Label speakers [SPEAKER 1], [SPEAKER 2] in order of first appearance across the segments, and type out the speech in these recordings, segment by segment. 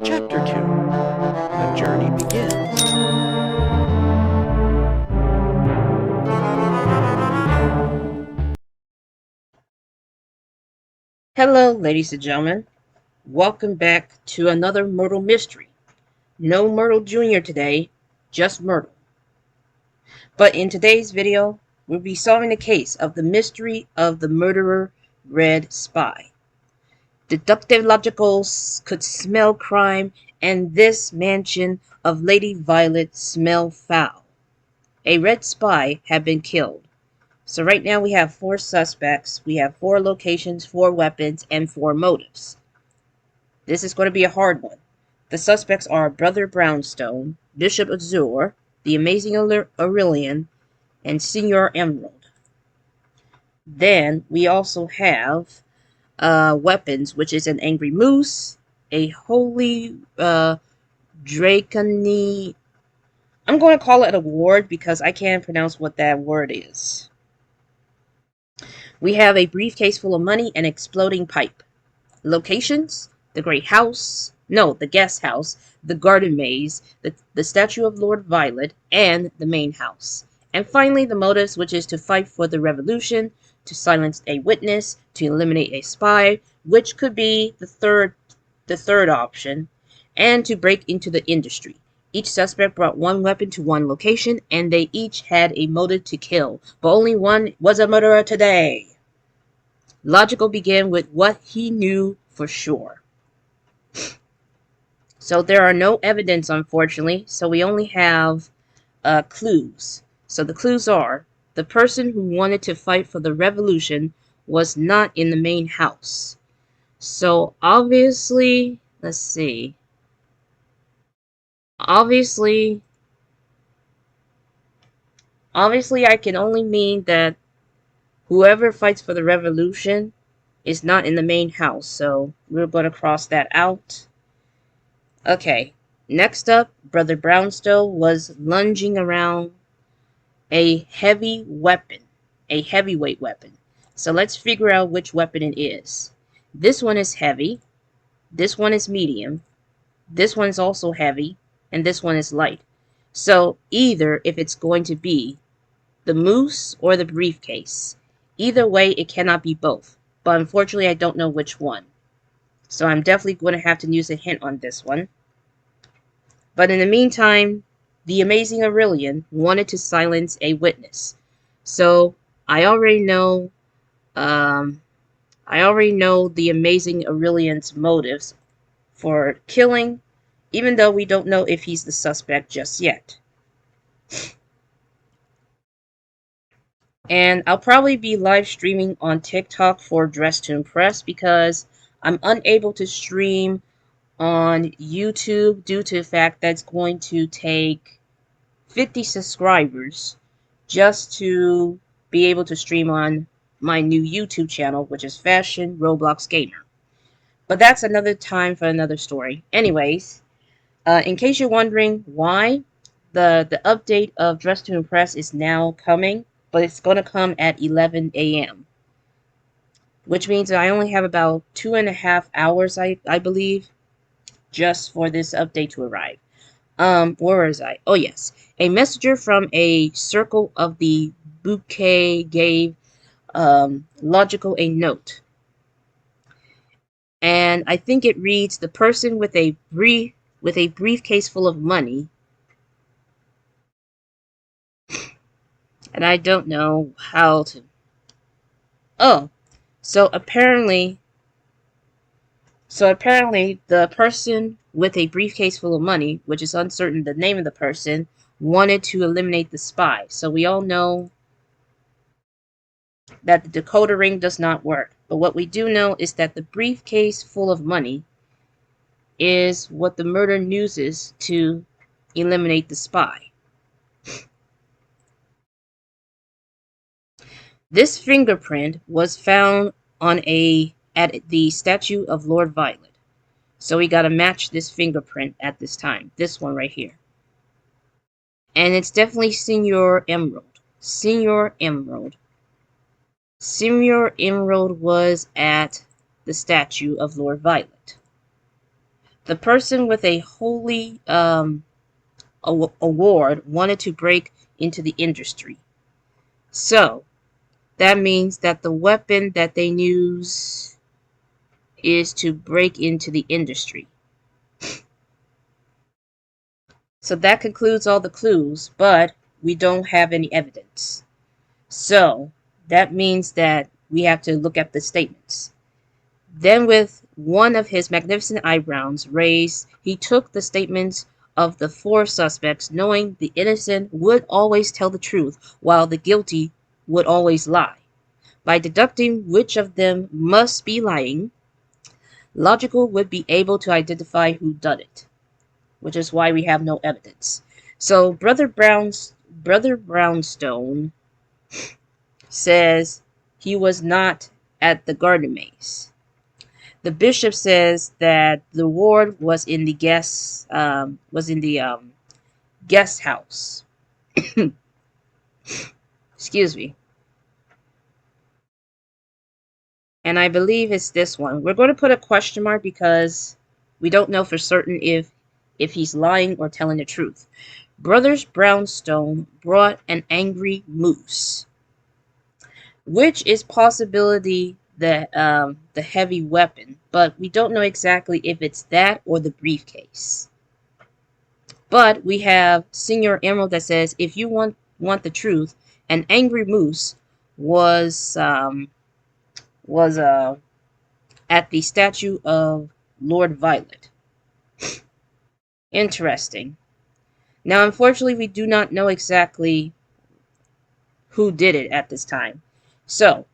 [SPEAKER 1] Chapter 2. The journey begins.
[SPEAKER 2] Hello, ladies and gentlemen. Welcome back to another Myrtle mystery. No Myrtle Jr. today, just Myrtle. But in today's video, we'll be solving the case of the mystery of the murderer Red Spy. Deductive Logicals could smell crime, and this mansion of Lady Violet smell foul. A red spy had been killed. So right now we have 4 suspects, we have 4 locations, 4 weapons, and 4 motives. This is going to be a hard one. The suspects are Brother Brownstone, Bishop Azure, the Amazing Aurelian, and Senor Emerald. Then we also have weapons, which is an Angry Moose, a Holy Dracony. I'm going to call it a ward because I can't pronounce what that word is. We have a briefcase full of money and exploding pipe. Locations: the the guest house, the garden maze, the statue of Lord Violet, and the main house. And finally, the motives, which is to fight for the revolution, to silence a witness, to eliminate a spy, which could be the third option, and to break into the industry. Each suspect brought one weapon to one location, and they each had a motive to kill, but only one was a murderer today. Logical began with what he knew for sure. So there are no evidence, unfortunately, so we only have clues. So the clues are, the person who wanted to fight for the revolution was not in the main house. So obviously, let's see. Obviously I can only mean that whoever fights for the revolution is not in the main house. So we're going to cross that out. Okay, next up, Brother Brownstone was lunging around a heavyweight weapon. So let's figure out which weapon it is. This one is heavy, this one is medium, this one is also heavy, and this one is light. So either if it's going to be the moose or the briefcase. Either way, it cannot be both. But unfortunately, I don't know which one. So I'm definitely going to have to use a hint on this one. But in the meantime, the Amazing Aurelian wanted to silence a witness. So I already know the Amazing Aurelian's motives for killing, even though we don't know if he's the suspect just yet. And I'll probably be live streaming on TikTok for Dress to Impress because I'm unable to stream on YouTube due to the fact that it's going to take 50 subscribers just to be able to stream on my new YouTube channel, which is Fashion Roblox Gamer. But that's another time for another story. Anyways, in case you're wondering why, the update of Dress to Impress is now coming, but it's going to come at 11 a.m. Which means I only have about 2.5 hours, I believe, just for this update to arrive. Where was I? Oh, yes. A messenger from a circle of the bouquet gave Logical a note. And I think it reads, the person with a briefcase full of money. And I don't know how to... Oh, so apparently the person with a briefcase full of money, which is uncertain the name of the person, wanted to eliminate the spy. So we all know that the decoder ring does not work. But what we do know is that the briefcase full of money is what the murder uses to eliminate the spy. This fingerprint was found at the statue of Lord Violet. So we gotta match this fingerprint at this time. This one right here. And it's definitely Senor Emerald. Senor Emerald was at the statue of Lord Violet. The person with a holy award wanted to break into the industry. So that means that the weapon that they use is to break into the industry. So that concludes all the clues, but we don't have any evidence. So that means that we have to look at the statements. Then, with one of his magnificent eyebrows raised, he took the statements of the four suspects, knowing the innocent would always tell the truth, while the guilty would always lie. By deducting which of them must be lying, Logical would be able to identify who done it, which is why we have no evidence. So Brother Brownstone says he was not at the garden maze. The bishop says that the ward was in the guest house. Excuse me. And I believe it's this one. We're going to put a question mark because we don't know for certain if he's lying or telling the truth. Brothers Brownstone brought an angry moose, which is possibility the heavy weapon, but we don't know exactly if it's that or the briefcase. But we have Senior Emerald that says, if you want the truth, an angry moose was at the statue of Lord Violet. Interesting. Now, unfortunately, we do not know exactly who did it at this time. So,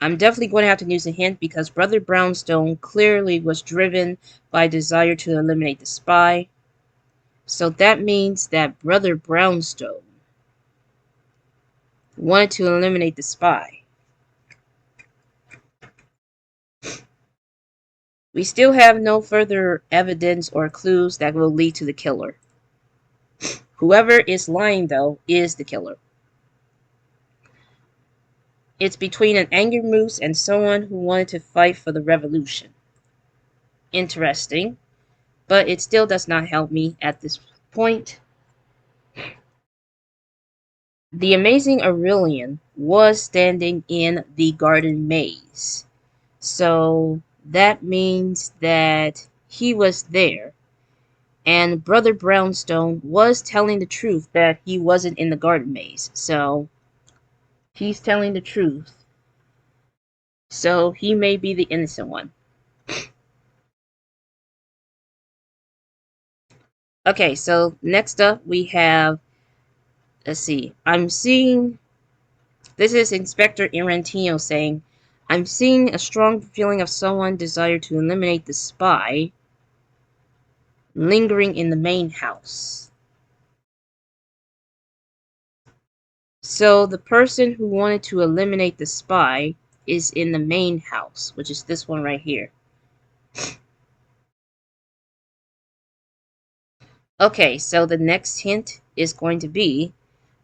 [SPEAKER 2] I'm definitely going to have to use a hint because Brother Brownstone clearly was driven by desire to eliminate the spy. So that means that Brother Brownstone wanted to eliminate the spy. We still have no further evidence or clues that will lead to the killer. Whoever is lying, though, is the killer. It's between an angry moose and someone who wanted to fight for the revolution. Interesting, but it still does not help me at this point. The amazing Aurelian was standing in the garden maze. So that means that he was there. And Brother Brownstone was telling the truth that he wasn't in the garden maze. So he's telling the truth. So he may be the innocent one. Okay, so next up we have, let's see, this is Inspector Irantino saying, I'm seeing a strong feeling of someone desire to eliminate the spy lingering in the main house. So the person who wanted to eliminate the spy is in the main house, which is this one right here. Okay, so the next hint is going to be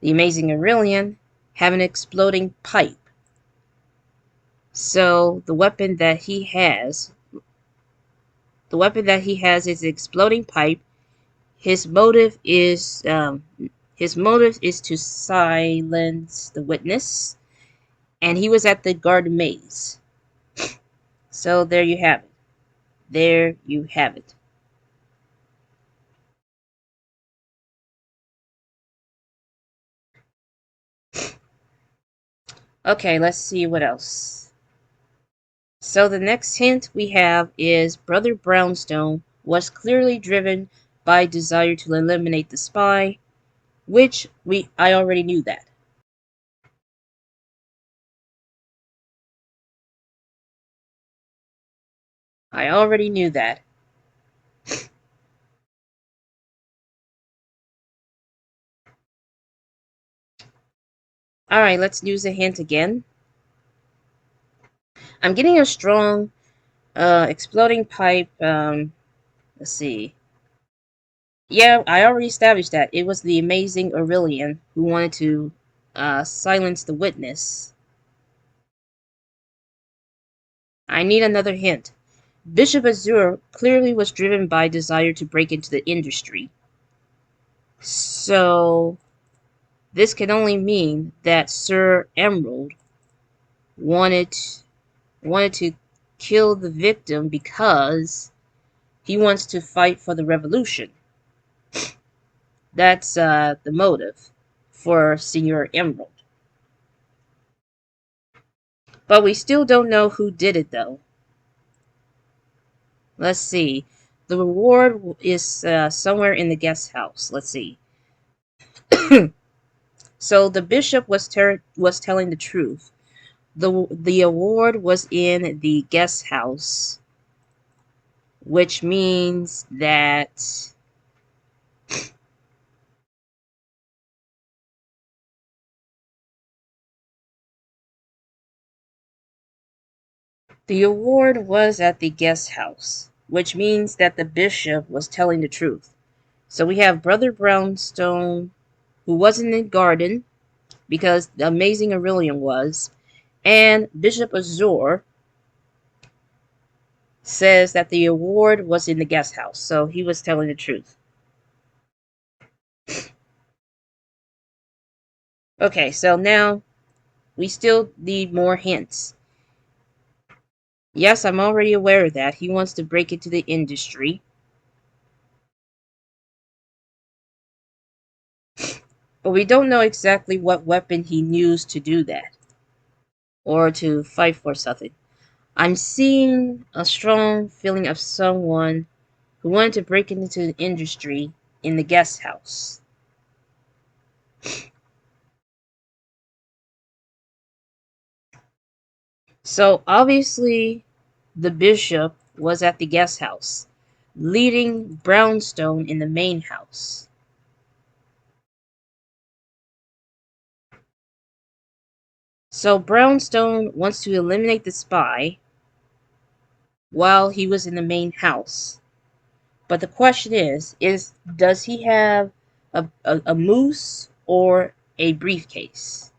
[SPEAKER 2] the amazing Aurelian have an exploding pipe. So the weapon that he has is an exploding pipe. His motive is to silence the witness, and he was at the garden maze. So there you have it. There you have it. Okay, let's see what else. So the next hint we have is Brother Brownstone was clearly driven by desire to eliminate the spy, which I already knew that. I already knew that. Alright, let's use a hint again. I'm getting a strong exploding pipe. Let's see. Yeah, I already established that. It was the amazing Aurelian who wanted to silence the witness. I need another hint. Bishop Azure clearly was driven by desire to break into the industry. So this can only mean that Sir Emerald wanted to kill the victim because he wants to fight for the revolution. That's the motive for Senor Emerald. But we still don't know who did it, though. Let's see. The reward is somewhere in the guest house. Let's see. So the bishop was telling the truth. The award was in the guest house, which means that the award was at the guest house, which means that the bishop was telling the truth. So we have Brother Brownstone, who wasn't in the garden because the amazing Aurelian was, and Bishop Azure says that the award was in the guest house, so he was telling the truth. Okay, so now we still need more hints. Yes, I'm already aware of that. He wants to break into the industry. But we don't know exactly what weapon he used to do that. Or to fight for something. I'm seeing a strong feeling of someone who wanted to break into the industry in the guest house. So obviously the bishop was at the guest house, leading Brownstone in the main house. So Brownstone wants to eliminate the spy while he was in the main house. But the question is does he have a moose or a briefcase?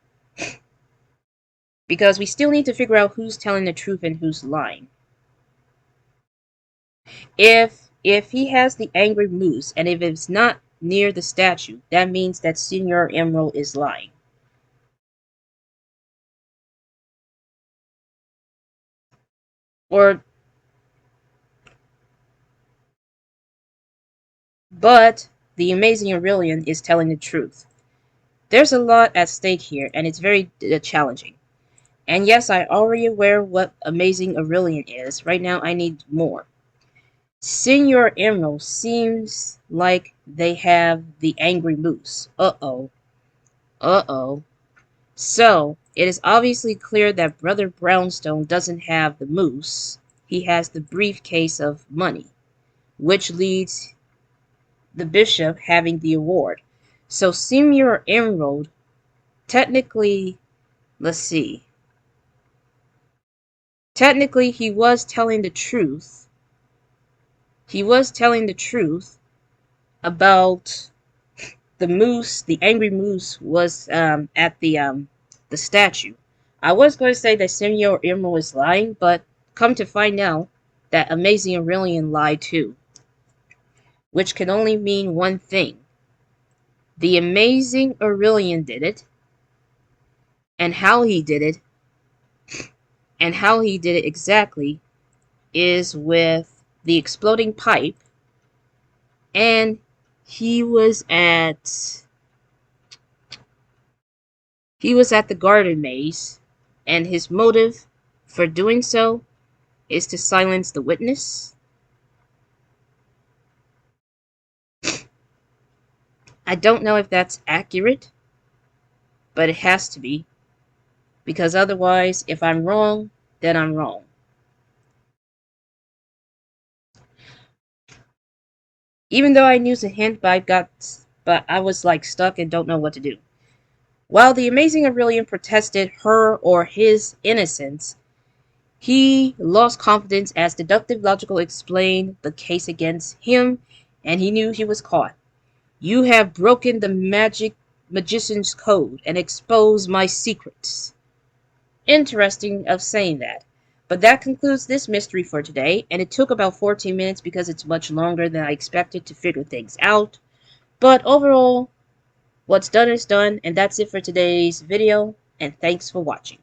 [SPEAKER 2] Because we still need to figure out who's telling the truth and who's lying. If he has the angry moose, and if it's not near the statue, that means that Senor Emerald is lying. But the amazing Aurelian is telling the truth. There's a lot at stake here, and it's very challenging. And yes, I already aware what amazing Aurelian is. Right now, I need more. Senor Emerald seems like they have the angry moose. Uh-oh. Uh-oh. So, it is obviously clear that Brother Brownstone doesn't have the moose. He has the briefcase of money, which leads the bishop having the award. So, Senor Emerald, technically, let's see. Technically, he was telling the truth. He was telling the truth about the moose. The angry moose was at the statue. I was going to say that Senor Emerald was lying, but come to find out that Amazing Aurelian lied too. Which can only mean one thing. The Amazing Aurelian did it, and how he did it, exactly, is with the exploding pipe, and he was at the garden maze, and his motive for doing so is to silence the witness. I don't know if that's accurate, but it has to be, because otherwise, if I'm wrong, then I'm wrong. Even though I knew the hint, but I was like stuck and don't know what to do. While the amazing Aurelian protested her or his innocence, he lost confidence as Deductive Logico explained the case against him, and he knew he was caught. You have broken the magician's code and exposed my secrets. Interesting of saying that. But that concludes this mystery for today, and it took about 14 minutes because it's much longer than I expected to figure things out. But overall, what's done is done, and that's it for today's video, and thanks for watching.